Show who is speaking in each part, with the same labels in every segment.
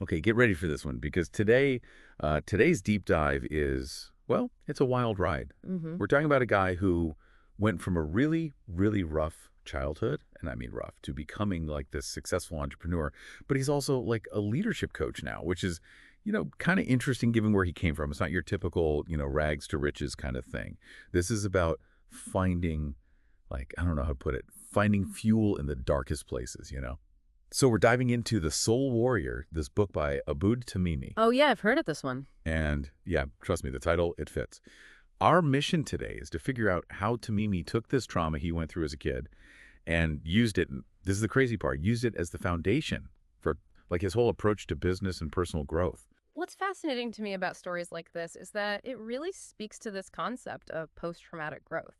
Speaker 1: Okay, get ready for this one because today's deep dive is, well, it's a wild ride.
Speaker 2: Hmm.
Speaker 1: We're talking about a guy who went from a really, really rough childhood, and I mean rough, to becoming like this successful entrepreneur. But he's also like a leadership coach now, which is, kind of interesting given where he came from. It's not your typical, rags to riches kind of thing. This is about finding, like, I don't know how to put it, finding fuel in the darkest places. So we're diving into The Soul Warrior, this book by Abood Tamimi.
Speaker 2: Oh, yeah, I've heard of this one.
Speaker 1: And yeah, trust me, the title, it fits. Our mission today is to figure out how Tamimi took this trauma he went through as a kid and used it, this is the crazy part, used it as the foundation for like his whole approach to business and personal growth.
Speaker 2: What's fascinating to me about stories like this is that it really speaks to this concept of post-traumatic growth.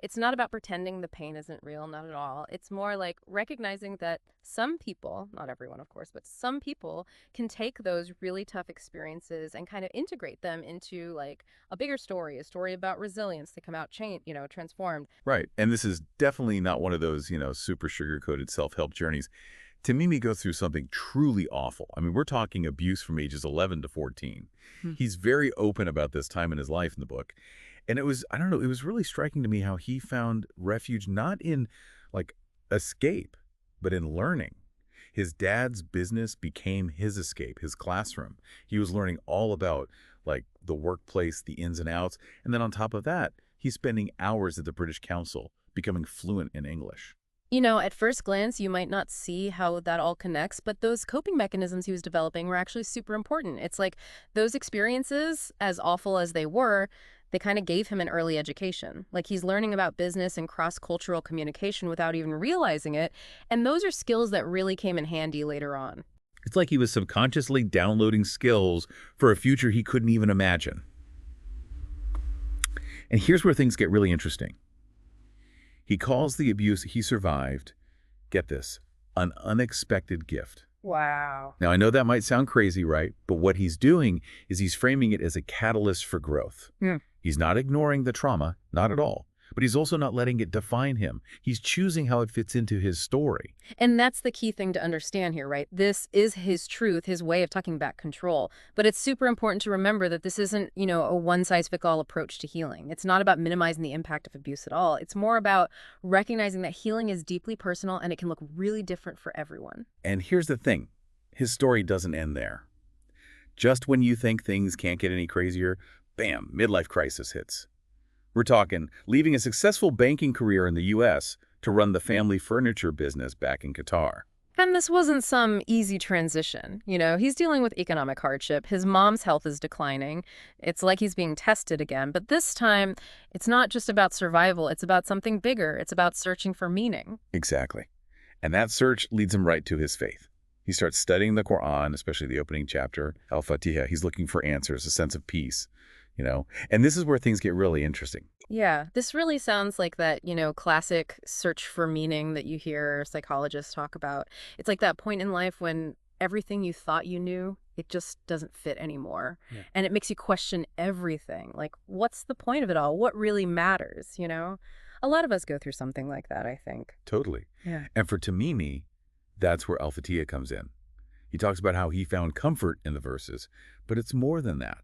Speaker 2: It's not about pretending the pain isn't real, not at all. It's more like recognizing that some people, not everyone, of course, but some people can take those really tough experiences and kind of integrate them into like a bigger story, a story about resilience. They come out transformed.
Speaker 1: Right. And this is definitely not one of those, super sugar-coated self-help journeys. Tamimi goes through something truly awful. I mean, we're talking abuse from ages 11 to 14.
Speaker 2: Hmm.
Speaker 1: He's very open about this time in his life in the book. And it was, I don't know, it was really striking to me how he found refuge not in like escape, but in learning. His dad's business became his escape, his classroom. He was learning all about like the workplace, the ins and outs. And then on top of that, he's spending hours at the British Council, becoming fluent in English.
Speaker 2: At first glance, you might not see how that all connects, but those coping mechanisms he was developing were actually super important. It's like those experiences, as awful as they were, they kind of gave him an early education. Like he's learning about business and cross-cultural communication without even realizing it. And those are skills that really came in handy later on.
Speaker 1: It's like he was subconsciously downloading skills for a future he couldn't even imagine. And here's where things get really interesting. He calls the abuse he survived, get this, an unexpected gift.
Speaker 2: Wow.
Speaker 1: Now, I know that might sound crazy, right? But what he's doing is he's framing it as a catalyst for growth.
Speaker 2: Yeah.
Speaker 1: He's not ignoring the trauma, not at all. But he's also not letting it define him. He's choosing how it fits into his story.
Speaker 2: And that's the key thing to understand here, right? This is his truth, his way of tucking back control. But it's super important to remember that this isn't, a one-size-fits-all approach to healing. It's not about minimizing the impact of abuse at all. It's more about recognizing that healing is deeply personal and it can look really different for everyone.
Speaker 1: And here's the thing. His story doesn't end there. Just when you think things can't get any crazier, bam, midlife crisis hits. We're talking leaving a successful banking career in the U.S. to run the family furniture business back in Qatar.
Speaker 2: And this wasn't some easy transition. He's dealing with economic hardship. His mom's health is declining. It's like he's being tested again. But this time, it's not just about survival. It's about something bigger. It's about searching for meaning.
Speaker 1: Exactly. And that search leads him right to his faith. He starts studying the Quran, especially the opening chapter, Al-Fatiha. He's looking for answers, a sense of peace. And this is where things get really interesting.
Speaker 2: Yeah, this really sounds like that, classic search for meaning that you hear psychologists talk about. It's like that point in life when everything you thought you knew, it just doesn't fit anymore.
Speaker 1: Yeah.
Speaker 2: And it makes you question everything. Like, what's the point of it all? What really matters? A lot of us go through something like that, I think.
Speaker 1: Totally.
Speaker 2: Yeah.
Speaker 1: And for Tamimi, that's where Al-Fatiha comes in. He talks about how he found comfort in the verses, but it's more than that.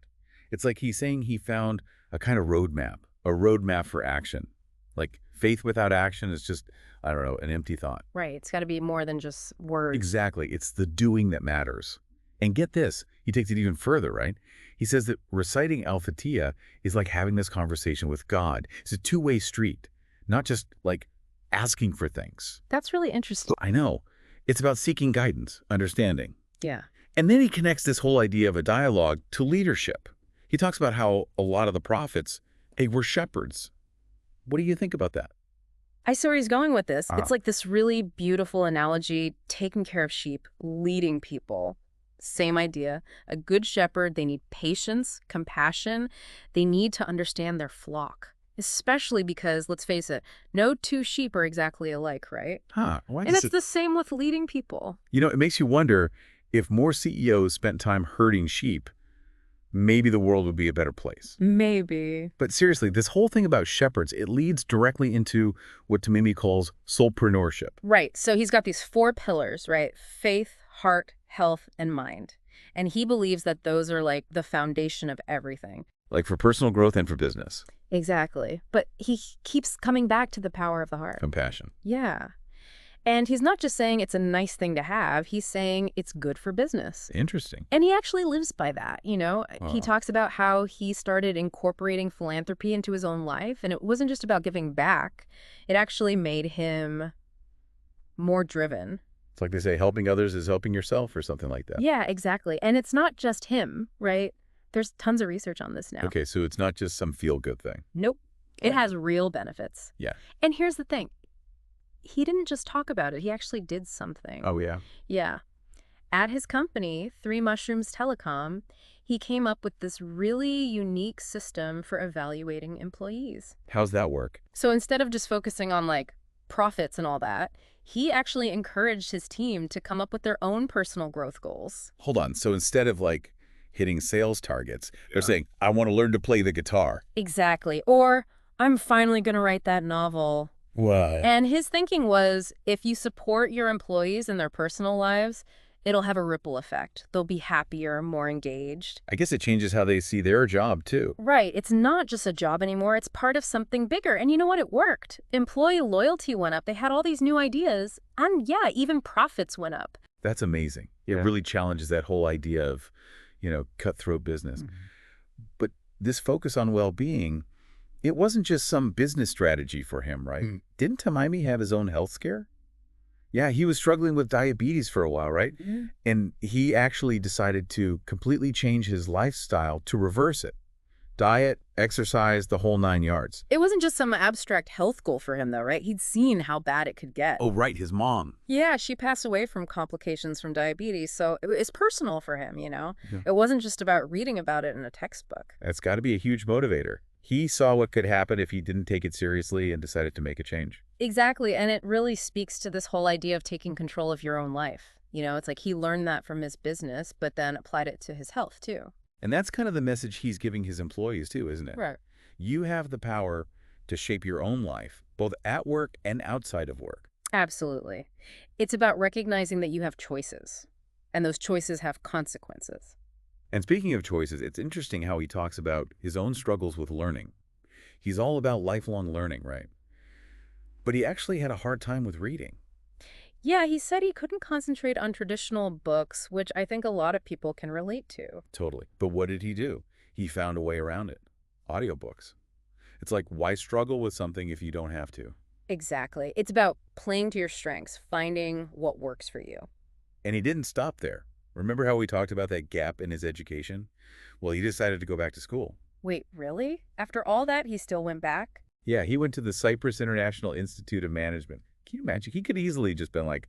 Speaker 1: It's like he's saying he found a kind of roadmap for action. Like faith without action is just, I don't know, an empty thought.
Speaker 2: Right. It's got to be more than just words.
Speaker 1: Exactly. It's the doing that matters. And get this, he takes it even further, right? He says that reciting Al-Fatiha is like having this conversation with God. It's a two-way street, not just like asking for things.
Speaker 2: That's really interesting.
Speaker 1: I know. It's about seeking guidance, understanding.
Speaker 2: Yeah.
Speaker 1: And then he connects this whole idea of a dialogue to leadership. He talks about how a lot of the prophets, were shepherds. What do you think about that?
Speaker 2: I see where he's going with this.
Speaker 1: Ah.
Speaker 2: It's like this really beautiful analogy, taking care of sheep, leading people. Same idea. A good shepherd, they need patience, compassion. They need to understand their flock, especially because, let's face it, no two sheep are exactly alike, right?
Speaker 1: Why
Speaker 2: And
Speaker 1: does
Speaker 2: it's the same with leading people.
Speaker 1: it makes you wonder if more CEOs spent time herding sheep, maybe the world would be a better place.
Speaker 2: Maybe.
Speaker 1: But seriously, this whole thing about shepherds, it leads directly into what Tamimi calls soulpreneurship.
Speaker 2: Right. So he's got these 4 pillars, right? Faith, heart, health, and mind. And he believes that those are like the foundation of everything.
Speaker 1: Like for personal growth and for business.
Speaker 2: Exactly. But he keeps coming back to the power of the heart.
Speaker 1: Compassion.
Speaker 2: Yeah. And he's not just saying it's a nice thing to have, he's saying it's good for business.
Speaker 1: Interesting.
Speaker 2: And he actually lives by that, He
Speaker 1: Oh,
Speaker 2: talks about how he started incorporating philanthropy into his own life, and it wasn't just about giving back. It actually made him more driven.
Speaker 1: it's like they say, helping others is helping yourself or something like that.
Speaker 2: Yeah, exactly. And it's not just him, right? There's tons of research on this now.
Speaker 1: Okay, so it's not just some feel-good thing.
Speaker 2: Nope. It
Speaker 1: Right.
Speaker 2: has real benefits.
Speaker 1: Yeah.
Speaker 2: And here's the thing. He didn't just talk about it. He actually did something.
Speaker 1: Oh, yeah.
Speaker 2: Yeah. At his company, Three Mushrooms Telecom, he came up with this really unique system for evaluating employees.
Speaker 1: How's that work?
Speaker 2: So instead of just focusing on like profits and all that, he actually encouraged his team to come up with their own personal growth goals.
Speaker 1: Hold on. So instead of like hitting sales targets, they're saying, I want to learn to play the guitar.
Speaker 2: Exactly. Or, I'm finally going to write that novel.
Speaker 1: Why?
Speaker 2: And his thinking was, if you support your employees in their personal lives, it'll have a ripple effect. They'll be happier, more engaged.
Speaker 1: I guess it changes how they see their job, too.
Speaker 2: Right. It's not just a job anymore. It's part of something bigger. And you know what? It worked. Employee loyalty went up. They had all these new ideas. And yeah, even profits went up.
Speaker 1: That's amazing. It
Speaker 3: Yeah.
Speaker 1: really challenges that whole idea of, cutthroat business. But this focus on well-being, it wasn't just some business strategy for him, right?
Speaker 3: Mm.
Speaker 1: Didn't Tamimi have his own health scare? Yeah, he was struggling with diabetes for a while, right?
Speaker 3: Yeah.
Speaker 1: And he actually decided to completely change his lifestyle to reverse it. Diet, exercise, the whole 9 yards.
Speaker 2: It wasn't just some abstract health goal for him, though, right? He'd seen how bad it could get.
Speaker 1: Oh, right, his mom.
Speaker 2: Yeah, she passed away from complications from diabetes, so it's personal for him,
Speaker 1: Yeah.
Speaker 2: It wasn't just about reading about it in a textbook.
Speaker 1: That's got to be a huge motivator. He saw what could happen if he didn't take it seriously and decided to make a change.
Speaker 2: Exactly, and it really speaks to this whole idea of taking control of your own life. It's like he learned that from his business, but then applied it to his health, too.
Speaker 1: And that's kind of the message he's giving his employees too, isn't it?
Speaker 2: Right.
Speaker 1: You have the power to shape your own life, both at work and outside of work.
Speaker 2: Absolutely. It's about recognizing that you have choices, and those choices have consequences.
Speaker 1: And speaking of choices, it's interesting how he talks about his own struggles with learning. He's all about lifelong learning, right? But he actually had a hard time with reading.
Speaker 2: Yeah, he said he couldn't concentrate on traditional books, which I think a lot of people can relate to.
Speaker 1: Totally. But what did he do? He found a way around it. Audiobooks. It's like, why struggle with something if you don't have to?
Speaker 2: Exactly. It's about playing to your strengths, finding what works for you.
Speaker 1: And he didn't stop there. Remember how we talked about that gap in his education? Well, he decided to go back to school.
Speaker 2: Wait, really? After all that, he still went back?
Speaker 1: Yeah, he went to the Cyprus International Institute of Management. Can you imagine? He could easily just been like,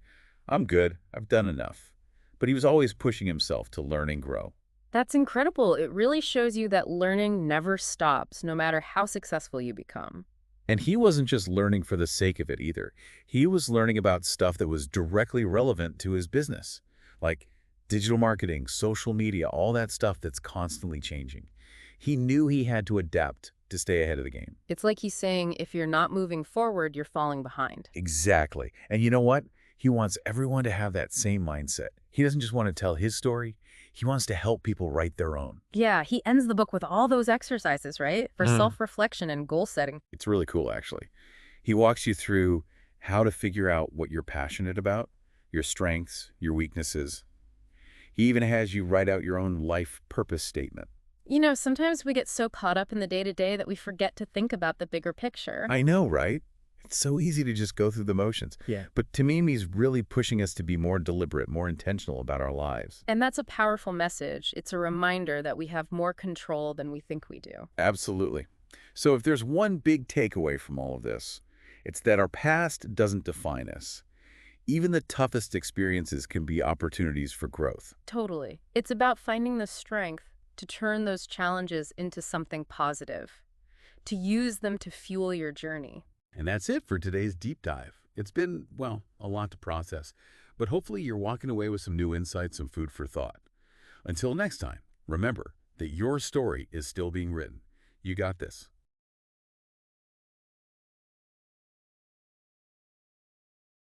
Speaker 1: I'm good. I've done enough. But he was always pushing himself to learn and grow.
Speaker 2: That's incredible. It really shows you that learning never stops, no matter how successful you become.
Speaker 1: And he wasn't just learning for the sake of it either. He was learning about stuff that was directly relevant to his business, like digital marketing, social media, all that stuff that's constantly changing. He knew he had to adapt to stay ahead of the game.
Speaker 2: It's like he's saying, if you're not moving forward, you're falling behind.
Speaker 1: Exactly. And you know what? He wants everyone to have that same mindset. He doesn't just want to tell his story. He wants to help people write their own.
Speaker 2: Yeah, he ends the book with all those exercises, right? For self-reflection and goal setting.
Speaker 1: It's really cool, actually. He walks you through how to figure out what you're passionate about, your strengths, your weaknesses. He even has you write out your own life purpose statement.
Speaker 2: Sometimes we get so caught up in the day-to-day that we forget to think about the bigger picture.
Speaker 1: I know, right? It's so easy to just go through the motions.
Speaker 3: Yeah.
Speaker 1: But Tamimi's really pushing us to be more deliberate, more intentional about our lives.
Speaker 2: And that's a powerful message. It's a reminder that we have more control than we think we do.
Speaker 1: Absolutely. So if there's one big takeaway from all of this, it's that our past doesn't define us. Even the toughest experiences can be opportunities for growth.
Speaker 2: Totally. It's about finding the strength to turn those challenges into something positive, to use them to fuel your journey.
Speaker 1: And that's it for today's deep dive. It's been, well, a lot to process, but hopefully you're walking away with some new insights and food for thought. Until next time, remember that your story is still being written. You got this.